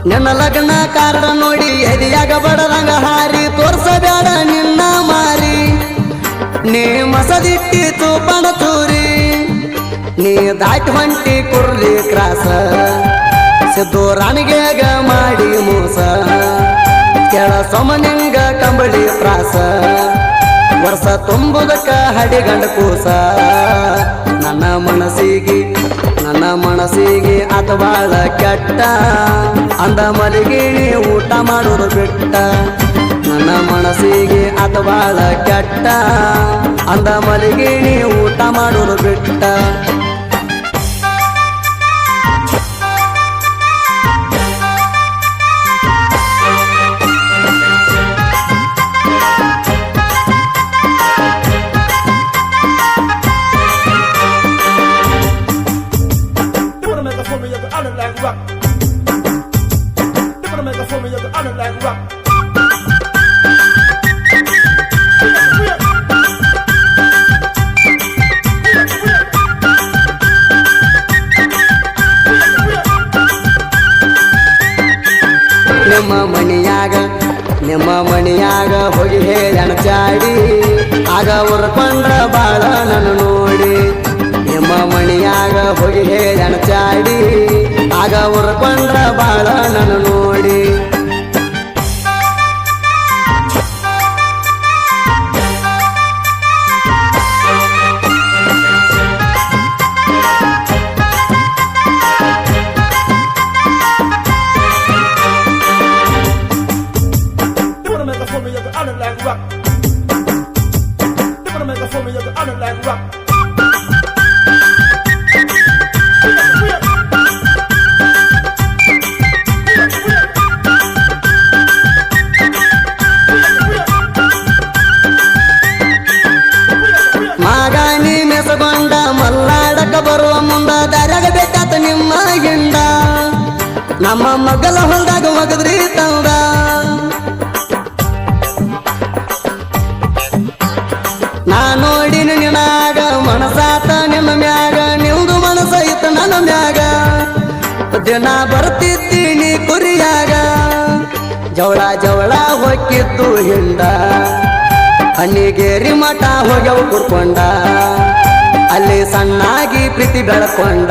ನಿನ್ನ ಲಗ್ನ ಕಾರ್ಡ ನೋಡಿ ಎದಿಯಾಗ ಬಡದಂಗ ಹಾರಿ ತೋರ್ಸಬೇಡ ನಿನ್ನ ಮಾರಿ ನೀ ಮಸದಿಟ್ಟಿತು ಪಣ ಚೂರಿ ನೀ ದಾಟಿ ಹೊಂಟಿ ಕುರ್ಲಿ ಕ್ರಾಸ ಸಿದ್ದೂರಾಣಿಗೆಗ ಮಾಡಿ ಮೋಸ ಕೆಳ ಸೊಮನಿಂಗ ಕಂಬಳಿ ಪ್ರಾಸ ವರ್ಷ ತುಂಬುದಕ್ಕ ಹಡಿಗಂಡ ಕೂಸ ನನ್ನ ಮನಸ್ಸಿಗೆ ಅತ ಬಾಳ ಕೆಟ್ಟ ಅಂದ ಮಲಗಿಣಿ ಊಟ ಮಾಡೋದು ಬಿಟ್ಟ ನನ್ನ ಮನಸ್ಸಿಗೆ ಅತ ಬಾಳ ಕೆಟ್ಟ ಅಂದ ಮಲಗಿಣಿ ಊಟ ಮಾಡೋದು ಬಿಟ್ಟ ನಿಮ್ಮ ಮಣಿಯಾಗ ಹೋಗಿ ಹೇಳಣ ಚಾಡಿ ಆಗ ಉರ್ಕೊಂಡ್ರ ಬಾಳ ನನ್ನ ನೋಡಿ ನಿಮ್ಮ ಮಣಿಯಾಗ ಹೋಗಿ ಹೇಳಣ ಚಾಡಿ ಆಗ ಉರ್ಕೊಂಡ್ರ ಬಾಳ ನನ್ನ ನೋಡಿ ಬರುವ ಮುಂದ ದಾರ್ಯಾಗ ಬೇಕಾತ ನಿಮ್ಮ ಗಿಂಡ ನಮ್ಮ ಮಗಲ ಹೊಲ್ದಾಗ ಒಗದ್ರಿ ತಂದ ನಾ ನೋಡಿನ ನಿನಾಗ ಮನಸಾತ ನಿಮ್ಮ ಮ್ಯಾಗ ನಿಮ್ದು ಮನಸ ಇತ್ತ ನನ್ನ ಮ್ಯಾಗ ದಿನ ಬರ್ತಿದ್ದೀನಿ ಕುರಿಯಾಗ ಜವಳ ಹೊಕ್ಕಿದ್ದು ಹಿಂಡ ಹಣ್ಣಿಗೇರಿ ಮಠ ಹೋಗ್ಯವು ಕುಡ್ಕೊಂಡ ಅಲ್ಲಿ ಸಣ್ಣಾಗಿ ಪ್ರೀತಿ ಬೆಳಕೊಂಡ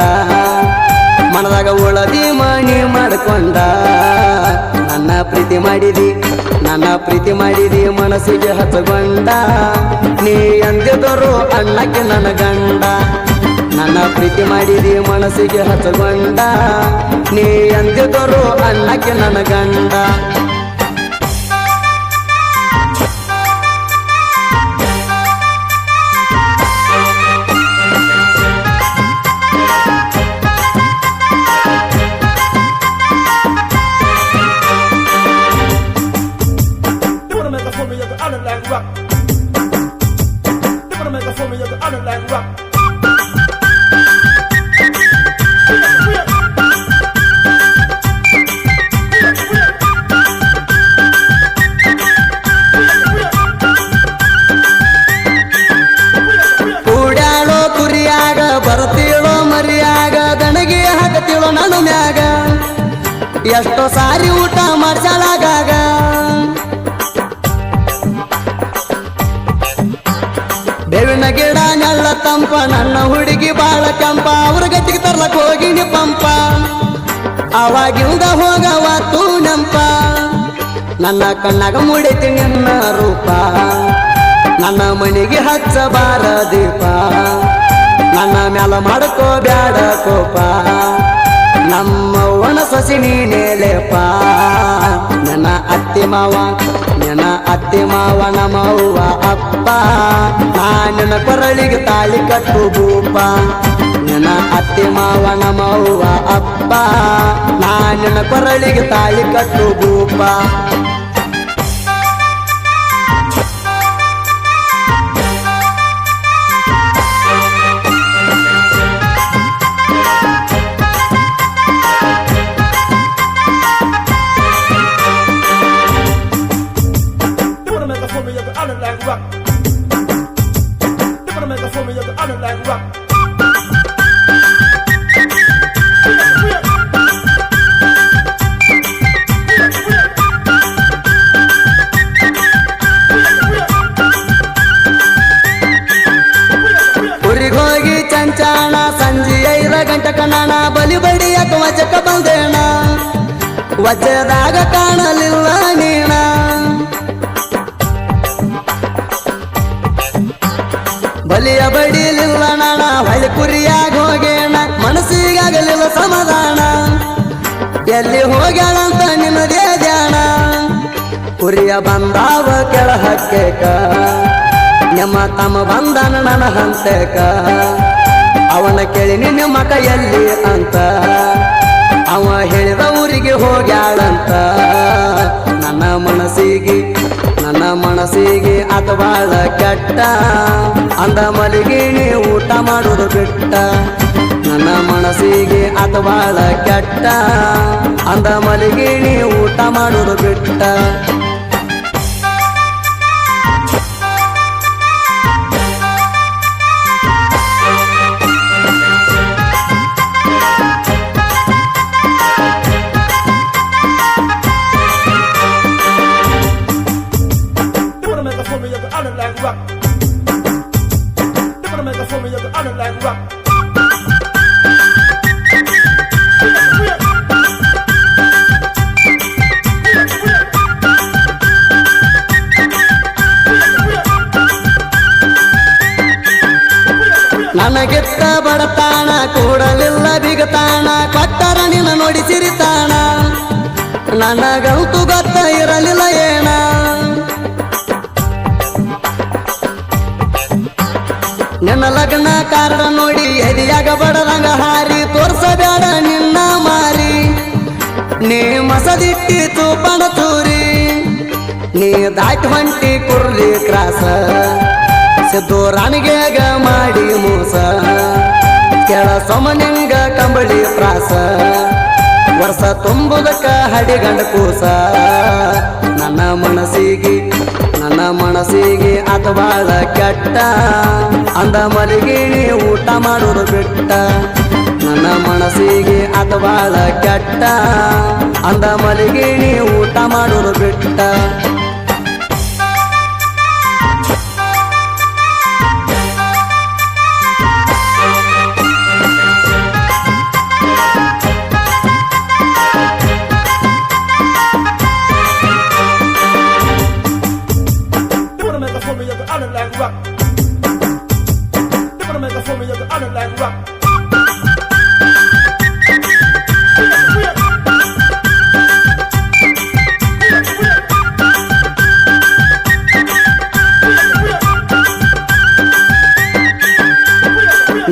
ಮನದಾಗ ಉಳದಿ ಮಣಿ ಮಾಡ್ಕೊಂಡ ನನ್ನ ಪ್ರೀತಿ ಮಾಡಿದಿ ಮನಸ್ಸಿಗೆ ಹಚ್ಚಗೊಂಡ ನೀ ಎಂದಿದರು ಅಣ್ಣಕ್ಕೆ ನನ್ನ ಗಂಡ ನನ್ನ ಪ್ರೀತಿ ಮಾಡಿದಿ ಮನಸ್ಸಿಗೆ ಹಚ್ಚಗೊಂಡ ನೀ ಎಂದಿದರು ಅಣ್ಣಕ್ಕೆ ನನ್ನ ಗಂಡ ನಾನು ಮ್ಯಾಗ ಎಷ್ಟೋ ಸಾರಿ ಊಟ ಮಾಡ್ಸಲಾಗಾಗ ಬೇವಿನ ಗಿಡ ನೆಲ್ಲ ತಂಪ ನನ್ನ ಹುಡುಗಿ ಬಾಳ ಕೆಂಪ ಅವ್ರ ಗಟ್ಟಿಗೆ ತರ್ಲಕ್ ಹೋಗಿನಿ ಪಂಪ ಅವಾಗಿಂದ ಹೋಗವಾತು ನೆಂಪ ನನ್ನ ಕಣ್ಣಾಗ ಮೂಡೈತಿ ನಿನ್ನ ರೂಪ ನನ್ನ ಮನೆಗೆ ಹಚ್ಚಬಾರ ದೀಪ ನನ್ನ ಮ್ಯಾಲ ಮಾಡ್ಕೋ ಬ್ಯಾಡ ಕೋಪ ನಮ್ಮ ಒಣ ಸಸಿ ನೀನೇಲೆಪ ನನ್ನ ಅತ್ತಿ ಮಾವ ನಮ್ಮವ್ವ ಅಪ್ಪ ನನ್ನ ಕೊರಳಿಗೆ ತಾಳಿ ಕಟ್ಟು ಭೂಪ ನನ್ನ ಅತ್ತಿ ಮಾವ ನಮ್ಮವ್ವ ಅಪ್ಪ ನನ್ನ ಕೊರಳಿಗೆ ತಾಳಿ ಕಟ್ಟು ಭೂಪ ಗುಡ್ಡಕ ನಾಣ ಬಲಿ ಬಡಿಯಕ ವಜಕ ಬಂದೇಣ ವಜ್ರದಾಗ ಕಾಣಲಿಲ್ಲ ನೀಣ ಬಲಿಯ ಬಡಿಲಿಲ್ಲ ನಾಣ ಹೊಳಿ ಕುರಿಯಾಗ ಹೋಗೇಣ ಮನಸ್ಸಿಗಾಗಲಿಲ್ಲ ಸಮಾಧಾನ ಎಲ್ಲಿ ಹೋಗ್ಯಾಳಂತ ನಿನ್ನದೇ ಧ್ಯಾನ ಕುರಿಯ ಬಂದಾವ ಕೆಳ ಹಕ್ಕೇಕ ನಿಮ್ಮ ತಮ್ಮ ಬಂದನ ನನ್ನ ಹಂತೇಕ ಅವನ ಕೇಳಿ ನಿನ್ನ ಮಕ ಎಲ್ಲಿ ಅಂತ ಅವ ಹೇಳಿದ ಊರಿಗೆ ಹೋಗ್ಯಾಳಂತ ನನ್ನ ಮನಸ್ಸಿಗೆ ಅತ ಬಾಳ ಕೆಟ್ಟ ಅಂದ ಮಲಗಿಣಿ ಊಟ ಮಾಡೋದು ಬಿಟ್ಟ ನನ್ನ ಮನಸ್ಸಿಗೆ ಅತ ಬಾಳ ಕೆಟ್ಟ ಅಂದ ಮಲಗಿಣಿ ಊಟ ಮಾಡೋದು ಬಿಟ್ಟ ನನಗಿತ್ತ ಬಡತಾಣ ಕೂಡಲಿಲ್ಲ ಬಿಗತಾಣ ಕೊಟ್ಟರ ನಿನ್ನ ನೋಡಿ ಸಿರಿತಾಣ ನನಗಂತೂ ಗೊತ್ತ ಇರಲಿಲ್ಲ ಏನ ನಿನ್ನ ಲಗ್ನ ಕಾರ್ಡ ನೋಡಿ ಎದಿಯಾಗ ಬಡದಂಗ ಹಾರಿ ತೋರ್ಸಬೇಡ ನಿನ್ನ ಮಾರಿ ನೀ ಮಸದಿಟ್ಟಿತು ಪಣ ಚೂರಿ ನೀ ದಾಟಿ ಹೊಂಟಿ ಕುರ್ಲಿ ಕ್ರಾಸ ಸಿದ್ದು ರಾಣಿಗೆಗ ಮಾಡಿ ಮೋಸ ಕೆಳ ಸೊಮನಿಂಗ ಕಂಬಳಿ ಪ್ರಾಸ ವರ್ಷ ತುಂಬುದಕ್ಕ ಹಡಿಗಂಡ ಕೂಸ ನನ್ನ ಮನಸ್ಸಿಗೆ ಅತ ಬಾಳ ಕೆಟ್ಟ ಅಂದ ಮಲಗಿಣಿ ಊಟ ಮಾಡೋದು ಬಿಟ್ಟ ನನ್ನ ಮನಸ್ಸಿಗೆ ಅತ ಬಾಳ ಕೆಟ್ಟ ಅಂದ ಮಲಗಿಣಿ ಊಟ ಮಾಡೋದು ಬಿಟ್ಟ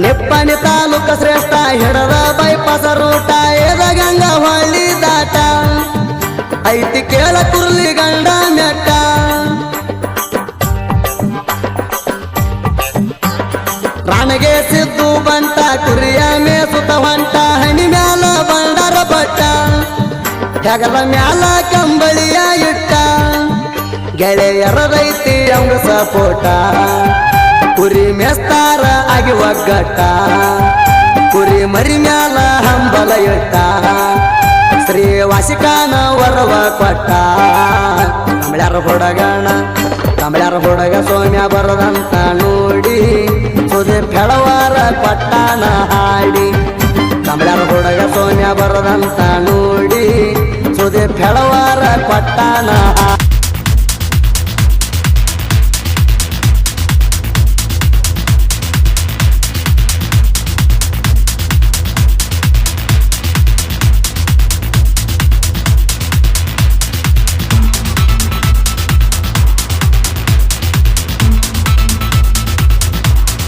ನಿಪ್ಪನಿ ತಾಲೂಕ ಶ್ರೇಷ್ಠ ಹಿಡದ ಬೈಪಾಸ ರೂಟ ಎದ ಗಂಗ ಹೊಳ್ಳಿ ದಾಟ ಐತಿ ಕೇಳ ಕುರ್ಲಿ ಗಂಡ ಮೆಟ್ಟ ರಾಣಗೆ ಸಿದ್ದು ಬಂಟ ಕುರಿಯ ಮೇಸುತ್ತ ಹೊಂಟ ಹಣಿ ಮ್ಯಾಲ ಬಂಡರ ಬಟ್ಟ ಹೆಗಲ ಮ್ಯಾಲ ಕಂಬಳಿಯ ಇಟ್ಟ ಗೆಳೆಯರದೈತಿ ಅವಂಗ ಸಪೋಟ ಕುರಿ ಮೇಸ್ತಾರ ಆಗಿ ಒಗ್ಗಟ್ಟ ಕುರಿ ಮರಿ ಮ್ಯಾಲ ಹಂಬಲ ಇಟ್ಟ ಶ್ರೀ ವಾಸಿಕಾನ ವರವ ಕೊಟ್ಟ ಕಮಳ್ಯಾರ ಹುಡುಗ ಸೌಮ್ಯ ಬರದಂತ ನೋಡಿ ಸುದೆ ಫೆಳವಾರ ಕೊಟ್ಟಾನ ಹಾಡಿ ಕಮಳ್ಯಾರ ಹುಡುಗ ಸೌಮ್ಯ ಬರದಂತ ನೋಡಿ ಸುದೆ ಫೆಳವಾರ ಕೊಟ್ಟಾನ